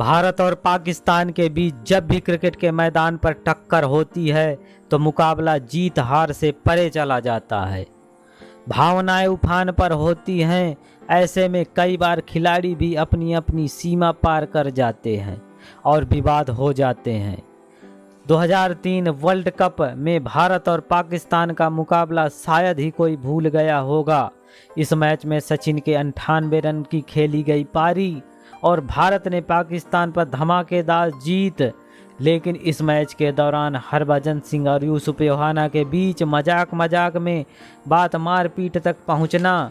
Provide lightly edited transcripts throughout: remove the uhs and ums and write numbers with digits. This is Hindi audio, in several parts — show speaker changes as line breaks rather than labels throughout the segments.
भारत और पाकिस्तान के बीच जब भी क्रिकेट के मैदान पर टक्कर होती है तो मुकाबला जीत हार से परे चला जाता है। भावनाएं उफान पर होती हैं। ऐसे में कई बार खिलाड़ी भी अपनी अपनी सीमा पार कर जाते हैं और विवाद हो जाते हैं। 2003 वर्ल्ड कप में भारत और पाकिस्तान का मुकाबला शायद ही कोई भूल गया होगा। इस मैच में सचिन के 98 रन की खेली गई पारी और भारत ने पाकिस्तान पर धमाकेदार जीत। लेकिन इस मैच के दौरान हरभजन सिंह और यूसुफ योहाना के बीच मजाक में बात मारपीट तक पहुंचना।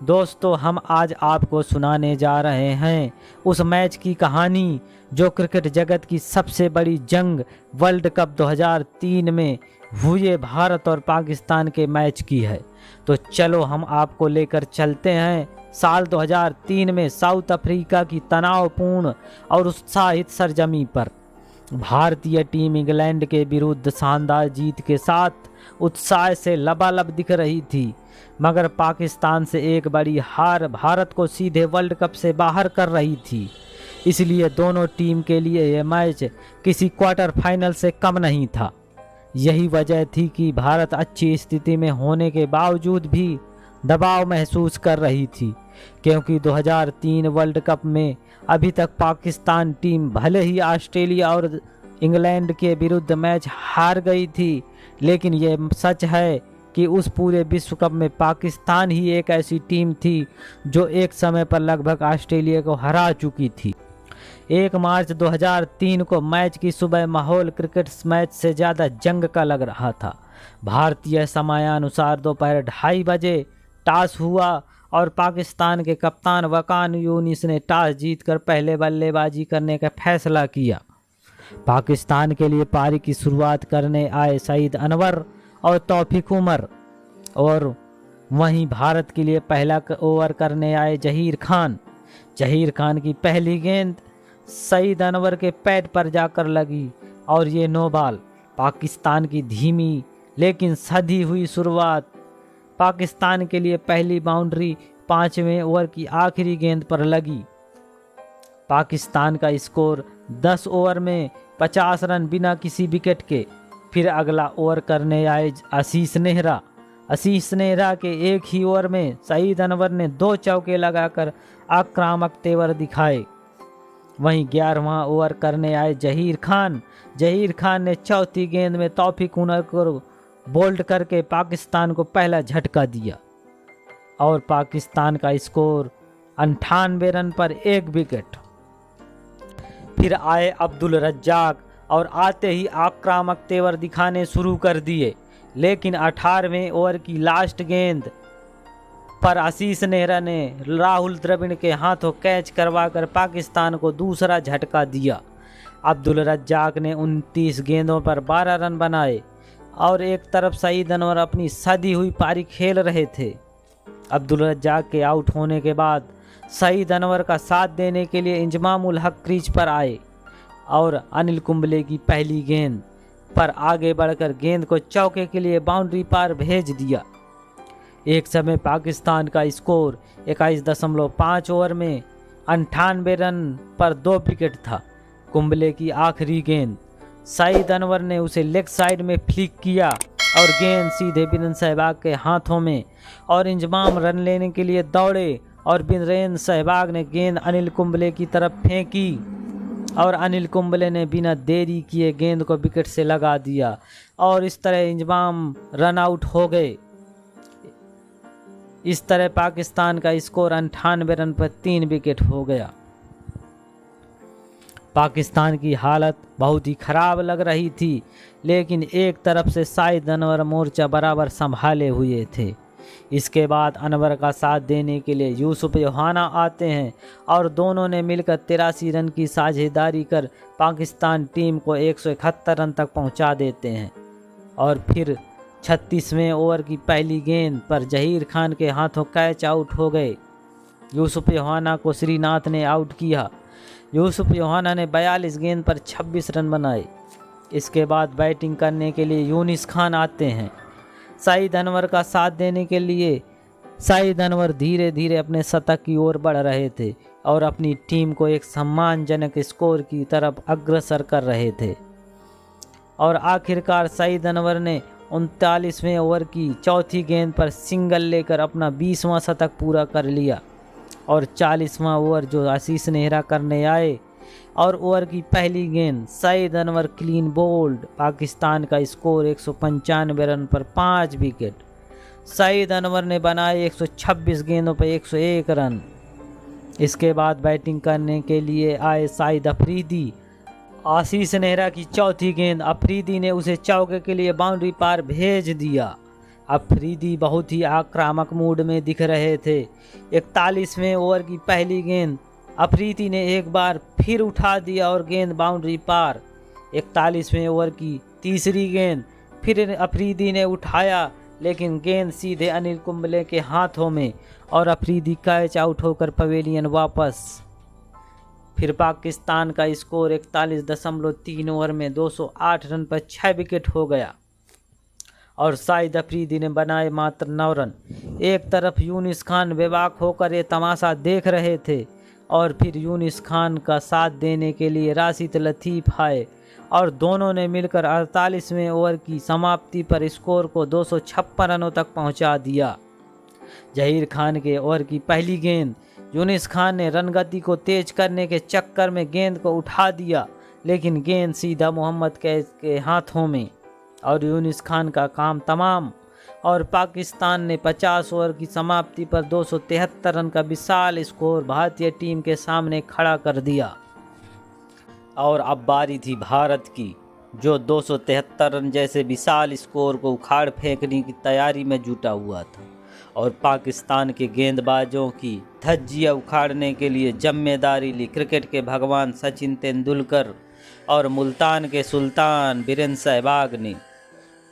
दोस्तों, हम आज आपको सुनाने जा रहे हैं उस मैच की कहानी जो क्रिकेट जगत की सबसे बड़ी जंग वर्ल्ड कप 2003 में हुए भारत और पाकिस्तान के मैच की है। तो चलो हम आपको लेकर चलते हैं साल 2003 में साउथ अफ्रीका की तनावपूर्ण और उत्साहित सरजमी पर। भारतीय टीम इंग्लैंड के विरुद्ध शानदार जीत के साथ उत्साह से लबालब दिख रही थी, मगर पाकिस्तान से एक बड़ी हार भारत को सीधे वर्ल्ड कप से बाहर कर रही थी। इसलिए दोनों टीम के लिए यह मैच किसी क्वार्टर फाइनल से कम नहीं था। यही वजह थी कि भारत अच्छी स्थिति में होने के बावजूद भी दबाव महसूस कर रही थी, क्योंकि 2003 वर्ल्ड कप में अभी तक पाकिस्तान टीम भले ही ऑस्ट्रेलिया और इंग्लैंड के विरुद्ध मैच हार गई थी, लेकिन ये सच है कि उस पूरे विश्व कप में पाकिस्तान ही एक ऐसी टीम थी जो एक समय पर लगभग ऑस्ट्रेलिया को हरा चुकी थी। 1 मार्च 2003 को मैच की सुबह माहौल क्रिकेट मैच से ज़्यादा जंग का लग रहा था। भारतीय समयानुसार दोपहर 2:30 बजे टॉस हुआ और पाकिस्तान के कप्तान वकान यूनिस ने टॉस जीतकर पहले बल्लेबाजी करने का फैसला किया। पाकिस्तान के लिए पारी की शुरुआत करने आए सईद अनवर और तौफीक उमर, और वहीं भारत के लिए पहला ओवर करने आए जहीर खान। जहीर खान की पहली गेंद सईद अनवर के पैड पर जाकर लगी और ये नो बॉल। पाकिस्तान की धीमी लेकिन सधी हुई शुरुआत पाकिस्तान के लिए पहली बाउंड्री 5वें ओवर की आखिरी गेंद पर लगी। पाकिस्तान का स्कोर 10 ओवर में 50 रन बिना किसी विकेट के। फिर अगला ओवर करने आए आशीष नेहरा। आशीष नेहरा के एक ही ओवर में सईद अनवर ने 2 चौके लगाकर आक्रामक तेवर दिखाए। वहीं 11वां ओवर करने आए जहीर खान। जहीर खान ने चौथी गेंद में तौफीक उमर को बोल्ड करके पाकिस्तान को पहला झटका दिया और पाकिस्तान का स्कोर 98 रन पर 1 विकेट। फिर आए अब्दुल रज्जाक और आते ही आक्रामक तेवर दिखाने शुरू कर दिए, लेकिन 18वें ओवर की लास्ट गेंद पर आशीष नेहरा ने राहुल द्रविड़ के हाथों कैच करवाकर पाकिस्तान को दूसरा झटका दिया। अब्दुल रज्जाक ने 29 गेंदों पर 12 रन बनाए और एक तरफ सईद अनवर अपनी सधी हुई पारी खेल रहे थे। अब्दुल रज्जाक के आउट होने के बाद सईद अनवर का साथ देने के लिए इंजमामुल हक क्रीज पर आए और अनिल कुंबले की पहली गेंद पर आगे बढ़कर गेंद को चौके के लिए बाउंड्री पार भेज दिया। एक समय पाकिस्तान का स्कोर 21.5 ओवर में 98 रन पर 2 विकेट था। कुंबले की आखिरी गेंद सईद अनवर ने उसे लेग साइड में फ्लिक किया और गेंद सीधे बिरेन सहवाग के हाथों में, और इंजमाम रन लेने के लिए दौड़े और बिरेन सहवाग ने गेंद अनिल कुंबले की तरफ फेंकी और अनिल कुंबले ने बिना देरी किए गेंद को विकेट से लगा दिया और इस तरह इंजमाम रन आउट हो गए। इस तरह पाकिस्तान का स्कोर 98 रन पर 3 विकेट हो गया। पाकिस्तान की हालत बहुत ही खराब लग रही थी, लेकिन एक तरफ से सईद अनवर मोर्चा बराबर संभाले हुए थे। इसके बाद अनवर का साथ देने के लिए यूसुफ योहाना आते हैं और दोनों ने मिलकर 83 रन की साझेदारी कर पाकिस्तान टीम को 171 रन तक पहुंचा देते हैं। और फिर 36वें ओवर की पहली गेंद पर जहीर खान के हाथों कैच आउट हो गए। यूसुफ योहाना को श्रीनाथ ने आउट किया। यूसुफ योहाना ने 42 गेंद पर 26 रन बनाए। इसके बाद बैटिंग करने के लिए यूनिस खान आते हैं। सईद अनवर का साथ देने के लिए सईद अनवर धीरे धीरे अपने शतक की ओर बढ़ रहे थे। और अपनी टीम को एक सम्मानजनक स्कोर की तरफ अग्रसर कर रहे थे। और आखिरकार सईद अनवर ने 39वें ओवर की चौथी गेंद पर सिंगल लेकर अपना 20वां शतक पूरा कर लिया। और 40वां ओवर जो आशीष नेहरा करने आए और ओवर की पहली गेंद सईद अनवर क्लीन बोल्ड। पाकिस्तान का स्कोर 195 रन पर 5 विकेट। सईद अनवर ने बनाए 126 गेंदों पर 101 रन। इसके बाद बैटिंग करने के लिए आए शाहिद अफरीदी। आशीष नेहरा की चौथी गेंद अफरीदी ने उसे चौके के लिए बाउंड्री पार भेज दिया। अफरीदी बहुत ही आक्रामक मूड में दिख रहे थे। 41वें ओवर की पहली गेंद अफरीदी ने एक बार फिर उठा दिया और गेंद बाउंड्री पार। 41वें ओवर की तीसरी गेंद फिर अफरीदी ने उठाया, लेकिन गेंद सीधे अनिल कुंबले के हाथों में और अफरीदी कैच आउट होकर पवेलियन वापस। फिर पाकिस्तान का स्कोर 41.3 ओवर में 208 रन पर 6 विकेट हो गया और शाहिद अफरीदी ने बनाए मात्र 9 रन। एक तरफ यूनिस खान बेबाक होकर ये तमाशा देख रहे थे और फिर यूनिस खान का साथ देने के लिए राशिद लतीफ़ आए और दोनों ने मिलकर 48वें ओवर की समाप्ति पर स्कोर को 256 रनों तक पहुंचा दिया। जहीर खान के ओवर की पहली गेंद यूनिस खान ने रनगति को तेज करने के चक्कर में गेंद को उठा दिया, लेकिन गेंद सीधा मोहम्मद कैफ के हाथों में और यूनिस खान का काम तमाम। और पाकिस्तान ने 50 ओवर की समाप्ति पर 273 रन का विशाल स्कोर भारतीय टीम के सामने खड़ा कर दिया। और अब बारी थी भारत की, जो 273 रन जैसे विशाल स्कोर को उखाड़ फेंकने की तैयारी में जुटा हुआ था। और पाकिस्तान के गेंदबाजों की धज्जियां उखाड़ने के लिए जिम्मेदारी ली क्रिकेट के भगवान सचिन तेंदुलकर और मुल्तान के सुल्तान वीरेंद्र सहवाग ने।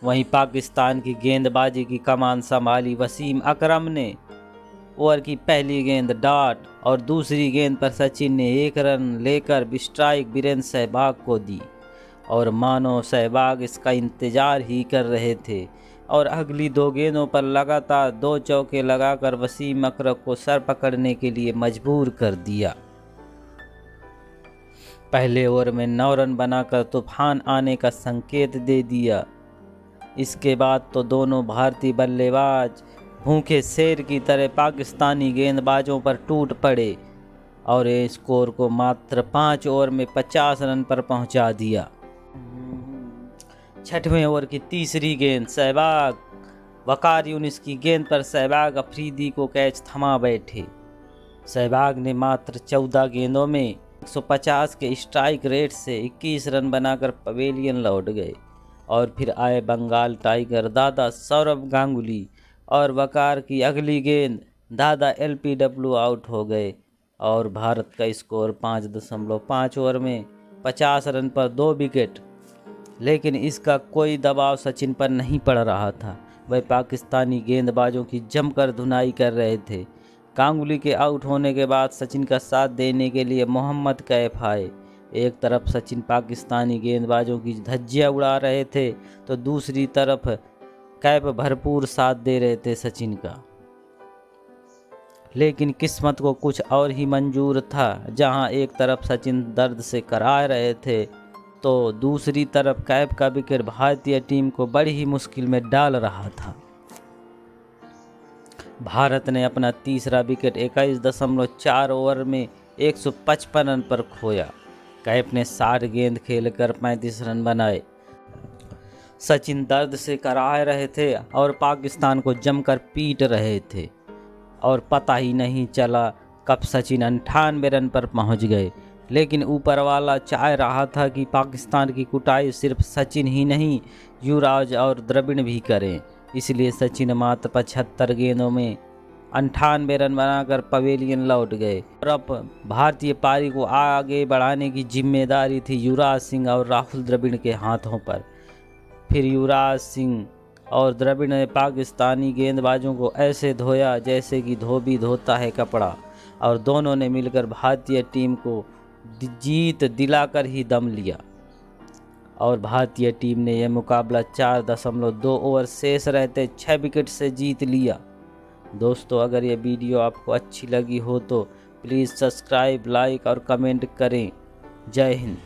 वहीं पाकिस्तान की गेंदबाजी की कमान संभाली वसीम अकरम ने। ओवर की पहली गेंद डॉट और दूसरी गेंद पर सचिन ने 1 रन लेकर स्ट्राइक वीरेंद्र सहवाग को दी और मानो सहवाग इसका इंतजार ही कर रहे थे और अगली 2 गेंदों पर लगातार 2 चौके लगाकर वसीम अकरम को सर पकड़ने के लिए मजबूर कर दिया। पहले ओवर में 9 रन बनाकर तूफान आने का संकेत दे दिया। इसके बाद तो दोनों भारतीय बल्लेबाज भूखे शेर की तरह पाकिस्तानी गेंदबाजों पर टूट पड़े और ये स्कोर को मात्र 5 ओवर में 50 रन पर पहुंचा दिया। 6वें ओवर की तीसरी गेंद सहवाग वकार यूनिस की गेंद पर सहवाग अफरीदी को कैच थमा बैठे। सहवाग ने मात्र 14 गेंदों में 150 के स्ट्राइक रेट से 21 रन बनाकर पवेलियन लौट गए। और फिर आए बंगाल टाइगर दादा सौरभ गांगुली और वकार की अगली गेंद दादा LPW आउट हो गए और भारत का स्कोर 5.5 ओवर में 50 रन पर 2 विकेट। लेकिन इसका कोई दबाव सचिन पर नहीं पड़ रहा था। वह पाकिस्तानी गेंदबाजों की जमकर धुनाई कर रहे थे। गांगुली के आउट होने के बाद सचिन का साथ देने के लिए मोहम्मद कैफ आए। एक तरफ सचिन पाकिस्तानी गेंदबाजों की धज्जियां उड़ा रहे थे तो दूसरी तरफ कैफ भरपूर साथ दे रहे थे सचिन का। लेकिन किस्मत को कुछ और ही मंजूर था। जहां एक तरफ सचिन दर्द से कराह रहे थे तो दूसरी तरफ कैफ का विकेट भारतीय टीम को बड़ी ही मुश्किल में डाल रहा था। भारत ने अपना तीसरा विकेट 21.4 ओवर में 155 रन पर खोया। कैफ ने 60 गेंद खेलकर 35 रन बनाए। सचिन दर्द से कराह रहे थे और पाकिस्तान को जमकर पीट रहे थे और पता ही नहीं चला कब सचिन 98 रन पर पहुंच गए। लेकिन ऊपर वाला चाह रहा था कि पाकिस्तान की कुटाई सिर्फ सचिन ही नहीं युवराज और द्रविड़ भी करें। इसलिए सचिन मात्र 75 गेंदों में 98 रन बनाकर पवेलियन लौट गए। और अब भारतीय पारी को आगे बढ़ाने की जिम्मेदारी थी युवराज सिंह और राहुल द्रविड़ के हाथों पर। फिर युवराज सिंह और द्रविड़ ने पाकिस्तानी गेंदबाजों को ऐसे धोया जैसे कि धोबी धोता है कपड़ा और दोनों ने मिलकर भारतीय टीम को जीत दिलाकर ही दम लिया और भारतीय टीम ने यह मुकाबला 4.2 ओवर शेष रहते 6 विकेट से जीत लिया। दोस्तों, अगर ये वीडियो आपको अच्छी लगी हो तो प्लीज़ सब्सक्राइब, लाइक और कमेंट करें। जय हिंद।